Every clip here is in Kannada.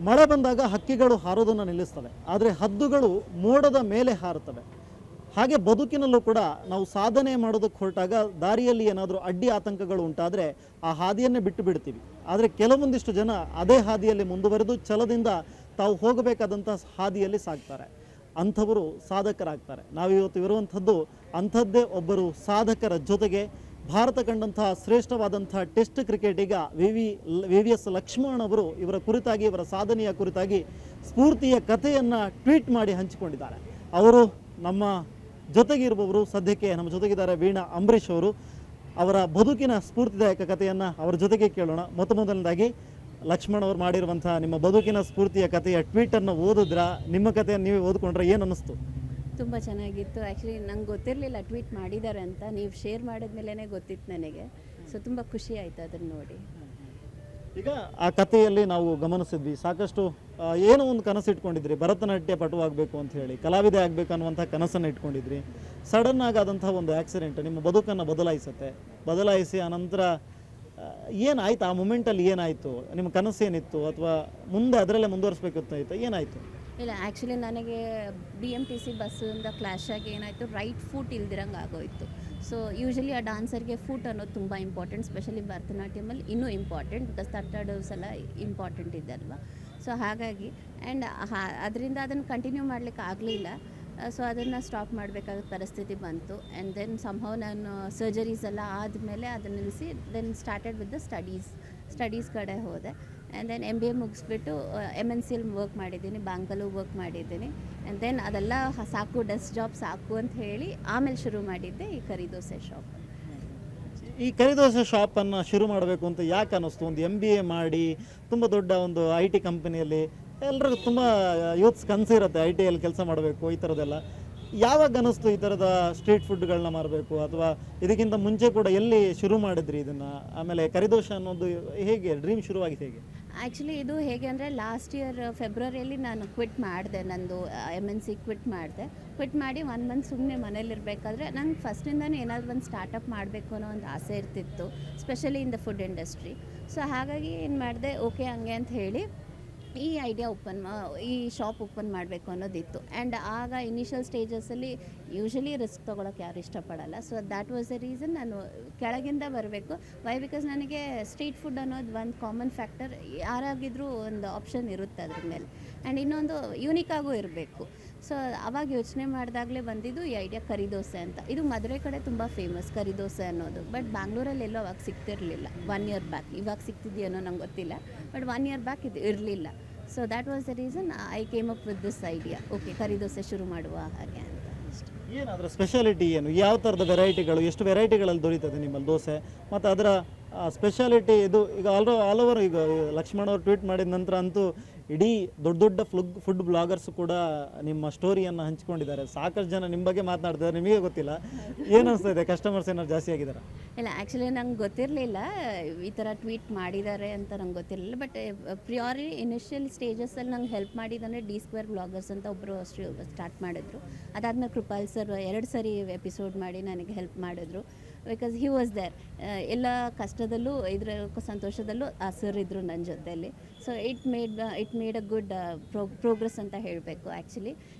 ಮಳೆ ಬಂದಾಗ ಹಕ್ಕಿಗಳು ಹಾರೋದನ್ನು ನಿಲ್ಲಿಸ್ತವೆ, ಆದರೆ ಹದ್ದುಗಳು ಮೋಡದ ಮೇಲೆ ಹಾರುತ್ತವೆ. ಹಾಗೆ ಬದುಕಿನಲ್ಲೂ ಕೂಡ ನಾವು ಸಾಧನೆ ಮಾಡೋದಕ್ಕೆ ಹೊರಟಾಗ ದಾರಿಯಲ್ಲಿ ಏನಾದರೂ ಅಡ್ಡಿ ಆತಂಕಗಳು ಉಂಟಾದರೆ ಆ ಹಾದಿಯನ್ನೇ ಬಿಟ್ಟು ಬಿಡ್ತೀವಿ. ಆದರೆ ಕೆಲವೊಂದಿಷ್ಟು ಜನ ಅದೇ ಹಾದಿಯಲ್ಲಿ ಮುಂದುವರೆದು ಛಲದಿಂದ ತಾವು ಹೋಗಬೇಕಾದಂಥ ಹಾದಿಯಲ್ಲಿ ಸಾಗ್ತಾರೆ. ಅಂಥವರು ಸಾಧಕರಾಗ್ತಾರೆ. ನಾವಿವತ್ತು ಇರುವಂಥದ್ದು ಅಂಥದ್ದೇ ಒಬ್ಬರು ಸಾಧಕರ ಜೊತೆಗೆ ಭಾರತ ಕಂಡಂತಹ ಶ್ರೇಷ್ಠವಾದಂಥ ಟೆಸ್ಟ್ ಕ್ರಿಕೆಟಿಗ ವಿ.ವಿ.ಎಸ್. ಲಕ್ಷ್ಮಣ್ ಅವರು ಇವರ ಕುರಿತಾಗಿ, ಇವರ ಸಾಧನೆಯ ಕುರಿತಾಗಿ ಸ್ಫೂರ್ತಿಯ ಕಥೆಯನ್ನು ಟ್ವೀಟ್ ಮಾಡಿ ಹಂಚಿಕೊಂಡಿದ್ದಾರೆ. ಅವರು ನಮ್ಮ ಜೊತೆಗಿರುವವರು, ಸದ್ಯಕ್ಕೆ ನಮ್ಮ ಜೊತೆಗಿದ್ದಾರೆ ವೀಣಾ ಅಂಬರೀಷ್ ಅವರು. ಅವರ ಬದುಕಿನ ಸ್ಫೂರ್ತಿದಾಯಕ ಕಥೆಯನ್ನು ಅವರ ಜೊತೆಗೆ ಕೇಳೋಣ. ಮೊದಲನೇದಾಗಿ ಲಕ್ಷ್ಮಣ್ ಅವರು ಮಾಡಿರುವಂಥ ನಿಮ್ಮ ಬದುಕಿನ ಸ್ಫೂರ್ತಿಯ ಕಥೆಯ ಟ್ವೀಟನ್ನು ಓದಿದ್ರಾ? ನಿಮ್ಮ ಕಥೆಯನ್ನು ನೀವೇ ಓದ್ಕೊಂಡ್ರೆ ಏನು ಅನ್ನಿಸ್ತು? ತುಂಬ ಚೆನ್ನಾಗಿತ್ತು. ಆ್ಯಕ್ಚುಲಿ ನಂಗೆ ಗೊತ್ತಿರಲಿಲ್ಲ ಟ್ವೀಟ್ ಮಾಡಿದ್ದಾರೆ ಅಂತ. ನೀವು ಶೇರ್ ಮಾಡಿದ್ಮೇಲೆ ಗೊತ್ತಿತ್ತು ನನಗೆ. ಸೊ ತುಂಬ ಖುಷಿ ಆಯಿತು ಅದನ್ನು ನೋಡಿ. ಈಗ ಆ ಕಥೆಯಲ್ಲಿ ನಾವು ಗಮನಿಸಿದ್ವಿ, ಸಾಕಷ್ಟು ಏನೋ ಒಂದು ಕನಸು ಇಟ್ಕೊಂಡಿದ್ರಿ, ಭರತನಾಟ್ಯ ಪಟುವಾಗಬೇಕು ಅಂತ ಹೇಳಿ, ಕಲಾವಿದೆ ಆಗಬೇಕು ಅನ್ನುವಂಥ ಕನಸನ್ನು ಇಟ್ಕೊಂಡಿದ್ರಿ. ಸಡನ್ ಆಗಾದಂಥ ಒಂದು ಆಕ್ಸಿಡೆಂಟ್ ನಿಮ್ಮ ಬದುಕನ್ನು ಬದಲಾಯಿಸಿ ಆನಂತರ ಏನಾಯ್ತು? ಆ ಮೂಮೆಂಟಲ್ಲಿ ಏನಾಯಿತು? ನಿಮ್ಮ ಕನಸು ಏನಿತ್ತು, ಅಥವಾ ಮುಂದೆ ಅದರಲ್ಲೇ ಮುಂದುವರಿಸ್ಬೇಕಿತ್ತು, ಏನಾಯಿತು? ಇಲ್ಲ, ಆ್ಯಕ್ಚುಲಿ ನನಗೆ BMTC ಬಸ್ಸಿಂದ ಕ್ಲಾಶ್ ಆಗಿ ಏನಾಯಿತು, ರೈಟ್ ಫೂಟ್ ಇಲ್ದಿರಂಗೆ ಆಗೋಯಿತು. ಸೊ ಯೂಶಲಿ ಆ ಡಾನ್ಸರ್ಗೆ ಫೂಟ್ ಅನ್ನೋದು ತುಂಬ ಇಂಪಾರ್ಟೆಂಟ್, ಸ್ಪೆಷಲಿ ಭರತನಾಟ್ಯಮಲ್ಲಿ ಇನ್ನೂ ಇಂಪಾರ್ಟೆಂಟ್, ಬಿಕಾಸ್ ತಟ್ಟಡವ್ಸ್ ಎಲ್ಲ ಇಂಪಾರ್ಟೆಂಟ್ ಇದೆ ಅಲ್ವಾ. ಸೊ ಹಾಗಾಗಿ ಆ್ಯಂಡ್ ಅದರಿಂದ ಅದನ್ನು ಕಂಟಿನ್ಯೂ ಮಾಡಲಿಕ್ಕೆ ಆಗಲಿಲ್ಲ. ಸೊ ಅದನ್ನು ಸ್ಟಾಪ್ ಮಾಡಬೇಕಾದ ಪರಿಸ್ಥಿತಿ ಬಂತು. ಆ್ಯಂಡ್ ದೆನ್ ಸಂಭವ ನಾನು ಸರ್ಜರೀಸ್ ಎಲ್ಲ ಆದಮೇಲೆ ಅದನ್ನು ನಿಲ್ಲಿಸಿ then started with the studies ಕಡೆ ಹೋದೆ. ಆ್ಯಂಡ್ ದೆನ್ MBA ಮುಗಿಸ್ಬಿಟ್ಟು MNCಯಲ್ಲಿ ವರ್ಕ್ ಮಾಡಿದ್ದೀನಿ, ಬ್ಯಾಂಕಲ್ಲೂ ವರ್ಕ್ ಮಾಡಿದ್ದೀನಿ. ಆ್ಯಂಡ್ ದೆನ್ ಅದೆಲ್ಲ ಸಾಕು, ಡೆಸ್ಕ್ ಜಾಬ್ ಸಾಕು ಅಂತ ಹೇಳಿ ಆಮೇಲೆ ಶುರು ಮಾಡಿದ್ದೆ ಈ ಕರಿದೋಸೆ ಶಾಪ್. ಈ ಕರಿದೋಸೆ ಶಾಪನ್ನು ಶುರು ಮಾಡಬೇಕು ಅಂತ ಯಾಕೆ ಅನ್ನಿಸ್ತು? ಒಂದು MBA ಮಾಡಿ ತುಂಬ ದೊಡ್ಡ ಒಂದು IT ಕಂಪನಿಯಲ್ಲಿ ಎಲ್ರಿಗೂ ತುಂಬ ಯೂತ್ಸ್ ಕನಸು ಇರುತ್ತೆ, IT ಕೆಲಸ ಮಾಡಬೇಕು, ಈ ಥರದ್ದೆಲ್ಲ. ಯಾವಾಗ ಅನ್ನಿಸ್ತು ಈ ಥರದ ಸ್ಟ್ರೀಟ್ ಫುಡ್ಗಳನ್ನ ಮಾರಬೇಕು? ಅಥವಾ ಇದಕ್ಕಿಂತ ಮುಂಚೆ ಕೂಡ ಎಲ್ಲಿ ಶುರು ಮಾಡಿದ್ರಿ ಇದನ್ನು? ಆಮೇಲೆ ಕರಿದೋಸೆ ಅನ್ನೋದು ಹೇಗೆ ಡ್ರೀಮ್ ಶುರುವಾಗಿದೆ ಹೇಗೆ? ಆ್ಯಕ್ಚುಲಿ ಇದು ಹೇಗೆ ಅಂದರೆ, ಲಾಸ್ಟ್ ಇಯರ್ ಫೆಬ್ರವರಿಯಲ್ಲಿ ನಾನು ಕ್ವಿಟ್ ಮಾಡಿದೆ, ನಂದು MNC ಕ್ವಿಟ್ ಮಾಡಿ 1 ಮಂತ್ ಸುಮ್ಮನೆ ಮನೇಲಿರಬೇಕಾದ್ರೆ ನಂಗೆ ಫಸ್ಟಿಂದನೇ ಏನಾದರೂ ಒಂದು ಸ್ಟಾರ್ಟಪ್ ಮಾಡಬೇಕು ಅನ್ನೋ ಒಂದು ಆಸೆ ಇರ್ತಿತ್ತು, specially in the food industry. So ಹಾಗಾಗಿ ಏನು ಮಾಡಿದೆ, ಓಕೆ ಹಂಗೆ ಅಂತ ಹೇಳಿ ಈ ಐಡಿಯಾ ಈ ಶಾಪ್ ಓಪನ್ ಮಾಡಬೇಕು ಅನ್ನೋದಿತ್ತು. ಆ್ಯಂಡ್ ಆಗ ಇನಿಷಿಯಲ್ ಸ್ಟೇಜಸಲ್ಲಿ ಯೂಶಲಿ ರಿಸ್ಕ್ ತೊಗೊಳಕ್ಕೆ ಯಾರು ಇಷ್ಟಪಡಲ್ಲ. So that was the reason ನಾನು ಕೆಳಗಿಂದ ಬರಬೇಕು. ವೈ? ಬಿಕಾಸ್ ನನಗೆ ಸ್ಟ್ರೀಟ್ ಫುಡ್ ಅನ್ನೋದು ಒಂದು ಕಾಮನ್ ಫ್ಯಾಕ್ಟರ್, ಯಾರಾಗಿದ್ರೂ ಒಂದು ಆಪ್ಷನ್ ಇರುತ್ತೆ ಅದ್ರ ಮೇಲೆ. ಆ್ಯಂಡ್ ಇನ್ನೊಂದು ಯೂನಿಕಾಗೂ ಇರಬೇಕು. ಸೊ ಅವಾಗ ಯೋಚನೆ ಮಾಡಿದಾಗಲೇ ಬಂದಿದ್ದು ಈ ಐಡಿಯಾ ಕರಿದೋಸೆ ಅಂತ. ಇದು ಮದುವೆ ಕಡೆ ತುಂಬ ಫೇಮಸ್ ಕರಿದೋಸೆ ಅನ್ನೋದು. ಬಟ್ ಬ್ಯಾಂಗ್ಳೂರಲ್ಲಿ ಎಲ್ಲೋ ಅವಾಗ ಸಿಗ್ತಿರಲಿಲ್ಲ 1 ಇಯರ್ ಬ್ಯಾಕ್. ಇವಾಗ ಸಿಗ್ತಿದೆಯೇನೋ ನಂಗೆ ಗೊತ್ತಿಲ್ಲ, ಬಟ್ 1 ಇಯರ್ ಬ್ಯಾಕ್ ಇದು ಇರಲಿಲ್ಲ. So that was the reason I came up with this idea. Okay, ಕರಿದೋಸೆ ಶುರು ಮಾಡುವ ಹಾಗೆ ಅಂತ. ಏನಾದರೂ ಸ್ಪೆಷಾಲಿಟಿ ಏನು? ಯಾವ ಥರದ ವೆರೈಟಿಗಳು, ಎಷ್ಟು ವೆರೈಟಿಗಳಲ್ಲಿ ದೊರೀತದೆ ನಿಮ್ಮಲ್ಲಿ ದೋಸೆ? ಮತ್ತು ಅದರ ಸ್ಪೆಷಾಲಿಟಿ ಇದು ಈಗ ಆಲ್ ಓವರ್ ಈಗ ಲಕ್ಷ್ಮಣ್ ಅವರು ಟ್ವೀಟ್ ಮಾಡಿದ ನಂತರ ಅಂತೂ ಇಡೀ ದೊಡ್ಡ ಫುಡ್ ಬ್ಲಾಗರ್ಸ್ ಕೂಡ ನಿಮ್ಮ ಸ್ಟೋರಿಯನ್ನು ಹಂಚ್ಕೊಂಡಿದ್ದಾರೆ. ಸಾಕಷ್ಟು ಜನ ನಿಮ್ಮ ಬಗ್ಗೆ ಮಾತನಾಡ್ತಿದ್ದಾರೆ, ನಿಮಗೆ ಗೊತ್ತಿಲ್ಲ. ಏನು ಅನಿಸ್ತಾ ಇದೆ? ಕಸ್ಟಮರ್ಸ್ ಏನಾದ್ರು ಜಾಸ್ತಿ ಆಗಿದ್ದಾರೆ? ಇಲ್ಲ, ಆ್ಯಕ್ಚುಲಿ ನಂಗೆ ಗೊತ್ತಿರಲಿಲ್ಲ ಈ ಥರ ಟ್ವೀಟ್ ಮಾಡಿದ್ದಾರೆ ಅಂತ ನಂಗೆ ಗೊತ್ತಿರಲಿಲ್ಲ. ಬಟ್ ಪ್ರಿಯಾರಿ ಇನಿಷಿಯಲ್ ಸ್ಟೇಜಸಲ್ಲಿ ನಂಗೆ ಹೆಲ್ಪ್ ಮಾಡಿದಂದರೆ D2 ಬ್ಲಾಗರ್ಸ್ ಅಂತ ಒಬ್ಬರು ಸ್ಟಾರ್ಟ್ ಮಾಡಿದ್ರು. ಅದಾದಮೇಲೆ ಕೃಪಾಲ್ ಸರ್ 2 ಸರಿ ಎಪಿಸೋಡ್ ಮಾಡಿ ನನಗೆ ಹೆಲ್ಪ್ ಮಾಡಿದ್ರು. Because he was there. ಎಲ್ಲ ಕಷ್ಟದಲ್ಲೂ ಸಂತೋಷದಲ್ಲೂ ಆ ಸರ್ ಇದ್ದರು ನನ್ನ ಜೊತೆಯಲ್ಲಿ. So it made a good progress ಅಂತ ಹೇಳಬೇಕು ಆ್ಯಕ್ಚುಲಿ.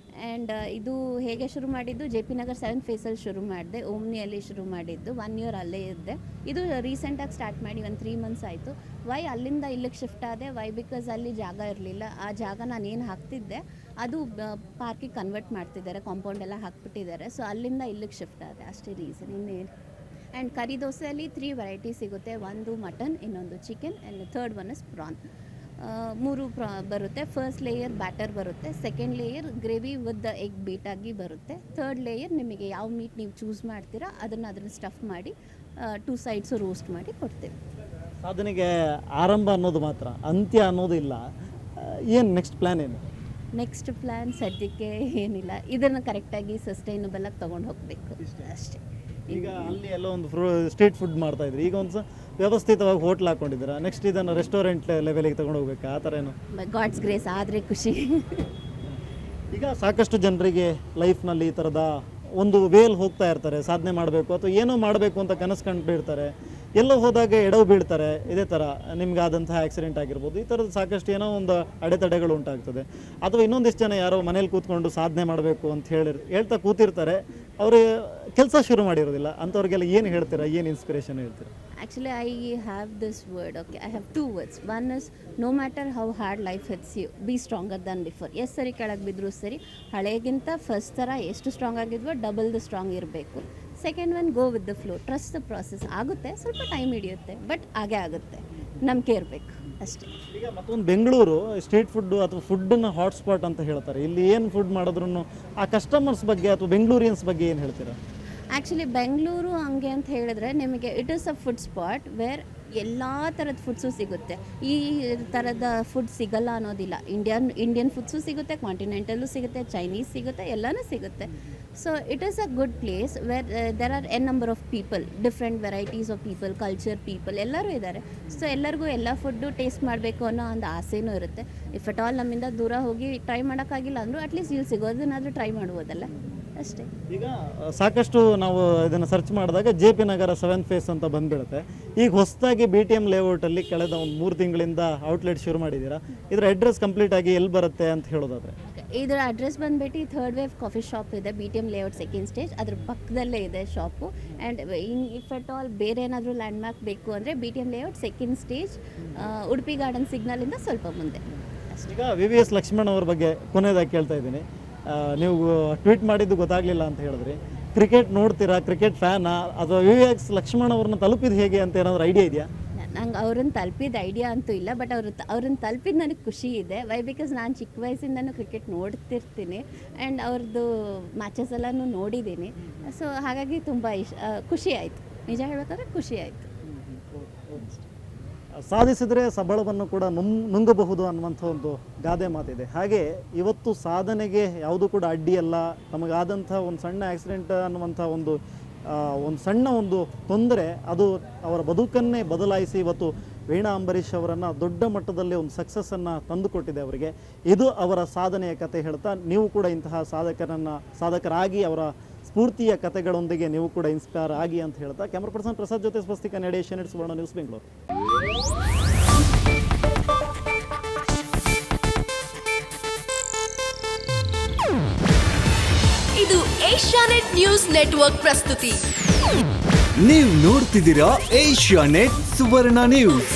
ಆ್ಯಂಡ್ ಇದು ಹೇಗೆ ಶುರು ಮಾಡಿದ್ದು, JP ನಗರ್ 7th ಫೇಸಲ್ಲಿ ಶುರು ಮಾಡಿದೆ, ಓಮ್ನಿಯಲ್ಲಿ ಶುರು ಮಾಡಿದ್ದು. 1 ಇಯರ್ ಅಲ್ಲೇ ಇದ್ದೆ. ಇದು ರೀಸೆಂಟಾಗಿ ಸ್ಟಾರ್ಟ್ ಮಾಡಿ ಒಂದು 3 ಮಂತ್ಸ್ ಆಯಿತು. ವೈ ಅಲ್ಲಿಂದ ಇಲ್ಲಿಗೆ ಶಿಫ್ಟ್ ಆದೆ? ವೈ? ಬಿಕಾಸ್ ಅಲ್ಲಿ ಜಾಗ ಇರಲಿಲ್ಲ. ಆ ಜಾಗ ನಾನು ಏನು ಹಾಕ್ತಿದ್ದೆ ಅದು ಪಾರ್ಕಿಗೆ ಕನ್ವರ್ಟ್ ಮಾಡ್ತಿದ್ದಾರೆ, ಕಾಂಪೌಂಡ್ ಎಲ್ಲ ಹಾಕ್ಬಿಟ್ಟಿದ್ದಾರೆ. ಸೊ ಅಲ್ಲಿಂದ ಇಲ್ಲಿಗೆ ಶಿಫ್ಟ್ ಆದೆ, ಅಷ್ಟೇ ರೀಸನ್, ಇನ್ನೇನು. ಆ್ಯಂಡ್ ಕರಿ ದೋಸೆಯಲ್ಲಿ 3 ವೆರೈಟಿ ಸಿಗುತ್ತೆ. ಒಂದು ಮಟನ್, ಇನ್ನೊಂದು chicken, and third one is prawn. 3 ಬರುತ್ತೆ. ಫಸ್ಟ್ ಲೇಯರ್ ಬ್ಯಾಟರ್ ಬರುತ್ತೆ, second layer gravy with egg beat ಆಗಿ ಬರುತ್ತೆ, ಥರ್ಡ್ ಲೇಯರ್ ನಿಮಗೆ ಯಾವ ಮೀಟ್ ನೀವು ಚೂಸ್ ಮಾಡ್ತೀರಾ ಅದನ್ನು ಸ್ಟಫ್ ಮಾಡಿ 2 ಸೈಡ್ಸು ರೋಸ್ಟ್ ಮಾಡಿ ಕೊಡ್ತೇವೆ. ಸಾಧನೆಗೆ ಆರಂಭ ಅನ್ನೋದು ಮಾತ್ರ, ಅಂತ್ಯ ಅನ್ನೋದು ಇಲ್ಲ. ಏನು ನೆಕ್ಸ್ಟ್ ಪ್ಲ್ಯಾನ್ ಏನು? ನೆಕ್ಸ್ಟ್ ಪ್ಲ್ಯಾನ್ ಸದ್ಯಕ್ಕೆ ಏನಿಲ್ಲ, ಇದನ್ನು ಕರೆಕ್ಟಾಗಿ ಸಸ್ಟೈನಬಲ್ ಆಗಿ ತೊಗೊಂಡು ಹೋಗಬೇಕು ಅಷ್ಟೇ. ಈಗ ಅಲ್ಲಿ ಎಲ್ಲ ಒಂದು ಸ್ಟ್ರೀಟ್ ಫುಡ್ ಮಾಡ್ತಾ ಇದ್ರಿ, ಈಗ ಒಂದು ವ್ಯವಸ್ಥಿತವಾಗಿ ಹೋಟ್ಲ್ ಹಾಕೊಂಡಿದ್ದೀರಾ. ನೆಕ್ಸ್ಟ್ ಇದನ್ನು ರೆಸ್ಟೋರೆಂಟ್ ಲೆವೆಲಿಗೆ ತಗೊಂಡು ಹೋಗ್ಬೇಕಾ? ಆ ಥರ ಏನು? ಗಾಡ್ಸ್ ಗ್ರೇಸ್ ಆದರೆ ಖುಷಿ. ಈಗ ಸಾಕಷ್ಟು ಜನರಿಗೆ ಲೈಫ್ನಲ್ಲಿ ಈ ಥರದ ಒಂದು ವೇಲ್ ಹೋಗ್ತಾ ಇರ್ತಾರೆ, ಸಾಧನೆ ಮಾಡಬೇಕು ಅಥವಾ ಏನೋ ಮಾಡಬೇಕು ಅಂತ ಕನಸು ಕಂಡಿರ್ತಾರೆ. ಎಲ್ಲೋ ಹೋದಾಗ ಎಡವು ಬೀಳ್ತಾರೆ, ಇದೇ ಥರ ನಿಮ್ಗಾದಂತಹ ಆಕ್ಸಿಡೆಂಟ್ ಆಗಿರ್ಬೋದು, ಈ ಥರದ್ದು ಸಾಕಷ್ಟು ಏನೋ ಒಂದು ಅಡೆತಡೆಗಳು ಉಂಟಾಗ್ತದೆ. ಅಥವಾ ಇನ್ನೊಂದಿಷ್ಟು ಜನ ಯಾರೋ ಮನೇಲಿ ಕೂತ್ಕೊಂಡು ಸಾಧನೆ ಮಾಡಬೇಕು ಅಂತ ಹೇಳ್ತಾ ಕೂತಿರ್ತಾರೆ, ಅವರು ಕೆಲಸ ಶುರು ಮಾಡಿರೋದಿಲ್ಲ, ಅಂಥವ್ರಿಗೆಲ್ಲ ಏನು ಹೇಳ್ತೀರಾ, ಏನು ಇನ್ಸ್ಪಿರೇಷನ್ ಹೇಳ್ತೀರಾ? Actually, I have this word, okay. I have two words. One is, no matter how hard life hits you, be stronger than before. ಎಷ್ಟು ಸರಿ ಕೆಳಗೆ ಬಿದ್ದರೂ ಸರಿ, ಹಳೆಗಿಂತ ಫಸ್ಟ್ ಥರ ಎಷ್ಟು ಸ್ಟ್ರಾಂಗ್ ಆಗಿದ್ವೋ ಡಬಲ್ ದ ಸ್ಟ್ರಾಂಗ್ ಇರಬೇಕು. Second one, go with the flow, trust the process. ಆಗುತ್ತೆ, ಸ್ವಲ್ಪ ಟೈಮ್ ಹಿಡಿಯುತ್ತೆ, ಬಟ್ ಹಾಗೇ ಆಗುತ್ತೆ, ನಂಬಿಕೆ ಇರಬೇಕು ಅಷ್ಟೇ. ಈಗ ಮತ್ತೊಂದು ಬೆಂಗಳೂರು ಸ್ಟ್ರೀಟ್ ಫುಡ್ಡು ಅಥವಾ ಫುಡ್ಡನ್ನು ಹಾಟ್ಸ್ಪಾಟ್ ಅಂತ ಹೇಳ್ತಾರೆ. ಇಲ್ಲಿ ಏನು ಫುಡ್ ಮಾಡಿದ್ರು ಆ ಕಸ್ಟಮರ್ಸ್ ಬಗ್ಗೆ ಅಥವಾ ಬೆಂಗಳೂರಿಯನ್ಸ್ ಬಗ್ಗೆ ಏನು ಹೇಳ್ತೀರಾ? ಆ್ಯಕ್ಚುಲಿ ಬೆಂಗಳೂರು ಹಂಗೆ ಅಂತ ಹೇಳಿದ್ರೆ ನಿಮಗೆ it is a food spot wear ಎಲ್ಲ ಥರದ ಫುಡ್ಸು ಸಿಗುತ್ತೆ. ಈ ಥರದ ಫುಡ್ ಸಿಗಲ್ಲ ಅನ್ನೋದಿಲ್ಲ. ಇಂಡಿಯನ್ ಫುಡ್ಸು ಸಿಗುತ್ತೆ, ಕಾಂಟಿನೆಂಟಲ್ಲೂ ಸಿಗುತ್ತೆ, ಚೈನೀಸ್ ಸಿಗುತ್ತೆ, ಎಲ್ಲನೂ ಸಿಗುತ್ತೆ. So it is a good place where there are N number of people, different varieties of people, culture people ಎಲ್ಲರೂ ಇದ್ದಾರೆ. ಸೊ ಎಲ್ಲರಿಗೂ ಎಲ್ಲ ಫುಡ್ಡು ಟೇಸ್ಟ್ ಮಾಡಬೇಕು ಅನ್ನೋ ಒಂದು ಆಸೆನೂ ಇರುತ್ತೆ. ಇಫ್ ಅಟ್ ಆಲ್ ನಮ್ಮಿಂದ ದೂರ ಹೋಗಿ ಟ್ರೈ ಮಾಡೋಕ್ಕಾಗಿಲ್ಲ ಅಂದರೂ ಅಟ್ಲೀಸ್ಟ್ ಇಲ್ಲಿ ಸಿಗೋದನ್ನಾದರೂ ಟ್ರೈ ಮಾಡ್ಬೋದಲ್ಲ, ಅಷ್ಟೇ. ಈಗ ಸಾಕಷ್ಟು ನಾವು ಇದನ್ನು ಸರ್ಚ್ ಮಾಡಿದಾಗ JP ನಗರ 7th ಫೇಸ್ ಅಂತ ಬಂದ್ಬಿಡುತ್ತೆ. ಈಗ ಹೊಸದಾಗಿ BTM ಲೇಔಟಲ್ಲಿ ಕಳೆದ ಒಂದು 3 ತಿಂಗಳಿಂದ ಔಟ್ಲೆಟ್ ಶುರು ಮಾಡಿದ್ದೀರಾ. ಇದರ ಅಡ್ರೆಸ್ ಕಂಪ್ಲೀಟ್ ಆಗಿ ಎಲ್ಲಿ ಬರುತ್ತೆ ಅಂತ ಹೇಳೋದಾದ್ರೆ? ಇದರ ಅಡ್ರೆಸ್ ಬಂದುಬಿಟ್ಟು ಥರ್ಡ್ ವೇವ್ ಕಾಫಿ ಶಾಪ್ ಇದೆ, BTM ಲೇಔಟ್ 2nd ಸ್ಟೇಜ್, ಅದ್ರ ಪಕ್ಕದಲ್ಲೇ ಇದೆ shop. And if at all ಬೇರೆ ಏನಾದರೂ ಲ್ಯಾಂಡ್ಮಾರ್ಕ್ ಬೇಕು ಅಂದರೆ BTM layout 2nd stage, Udupi garden ಸಿಗ್ನಲಿಂದ ಸ್ವಲ್ಪ ಮುಂದೆ ಅಷ್ಟೇ. ಈಗ VVS ಲಕ್ಷ್ಮಣ್ ಅವ್ರ ಬಗ್ಗೆ ಕೊನೆಯದಾಗಿ ಕೇಳ್ತಾ ಇದ್ದೀನಿ. ನೀವು ಟ್ವೀಟ್ ಮಾಡಿದ್ದು ಗೊತ್ತಾಗಲಿಲ್ಲ ಅಂತ ಹೇಳಿದ್ರಿ. ಕ್ರಿಕೆಟ್ ನೋಡ್ತೀರಾ, ಕ್ರಿಕೆಟ್ ಫ್ಯಾನಾ, ಅಥವಾ VVS ಲಕ್ಷ್ಮಣ್ ಅವ್ರನ್ನ ತಲುಪಿದ್ದು ಹೇಗೆ ಅಂತ ಏನಾದರೂ ಐಡಿಯಾ ಇದೆಯಾ? ನಂಗೆ ಅವ್ರನ್ನ ತಲುಪಿದ ಐಡಿಯಾ ಅಂತೂ ಇಲ್ಲ, ಬಟ್ ಅವ್ರನ್ನ ತಲುಪಿದ ನನಗೆ ಖುಷಿ ಇದೆ. ವೈ ಬಿಕಾಸ್ ನಾನು ಚಿಕ್ಕ ವಯಸ್ಸಿಂದನೂ ಕ್ರಿಕೆಟ್ ನೋಡ್ತಿರ್ತೀನಿ ಆ್ಯಂಡ್ ಅವ್ರದ್ದು ಮ್ಯಾಚಸ್ ಎಲ್ಲನೂ ನೋಡಿದ್ದೀನಿ. ಸೊ ಹಾಗಾಗಿ ತುಂಬ ಖುಷಿ ಆಯಿತು, ನಿಜ ಹೇಳಬೇಕಾದ್ರೆ ಖುಷಿ ಆಯಿತು. ಸಾಧಿಸಿದರೆ ಸಬಳವನ್ನು ಕೂಡ ನುಂಗಬಹುದು ಅನ್ನುವಂಥ ಒಂದು ಗಾದೆ ಮಾತಿದೆ. ಹಾಗೆ ಇವತ್ತು ಸಾಧನೆಗೆ ಯಾವುದೂ ಕೂಡ ಅಡ್ಡಿಯಲ್ಲ. ನಮಗಾದಂಥ ಒಂದು ಸಣ್ಣ ಆಕ್ಸಿಡೆಂಟ್ ಅನ್ನುವಂಥ ಒಂದು ಸಣ್ಣ ಒಂದು ತೊಂದರೆ ಅದು ಅವರ ಬದುಕನ್ನೇ ಬದಲಾಯಿಸಿ ಇವತ್ತು ವೀಣಾ ಅಂಬರೀಷ್ ಅವರನ್ನು ದೊಡ್ಡ ಮಟ್ಟದಲ್ಲಿ ಒಂದು ಸಕ್ಸಸ್ಸನ್ನು ತಂದುಕೊಟ್ಟಿದೆ ಅವರಿಗೆ. ಇದು ಅವರ ಸಾಧನೆಯ ಕತೆ ಹೇಳ್ತಾ ನೀವು ಕೂಡ ಇಂತಹ ಸಾಧಕರಾಗಿ ಅವರ ಸ್ಫೂರ್ತಿಯ ಕತೆಗಳೊಂದಿಗೆ ನೀವು ಕೂಡ ಇನ್ಸ್ಪೈರ್ ಆಗಿ ಅಂತ ಹೇಳ್ತಾ ಕ್ಯಾಮ್ರಾ ಪರ್ಸನ್ ಪ್ರಸಾದ್ ಜೊತೆ ಸ್ವಸ್ತಿಕ ನಡೆಯೇಷನ್ ಸುವರ್ಣ ನ್ಯೂಸ್ ಬೆಂಗಳೂರು. ಇದು ಏಷ್ಯಾನೆಟ್ ನ್ಯೂಸ್ ನೆಟ್ವರ್ಕ್ ಪ್ರಸ್ತುತಿ. ನೀವು ನೋಡ್ತಿದ್ದೀರಾ ಏಷ್ಯಾನೆಟ್ ಸುವರ್ಣ ನ್ಯೂಸ್.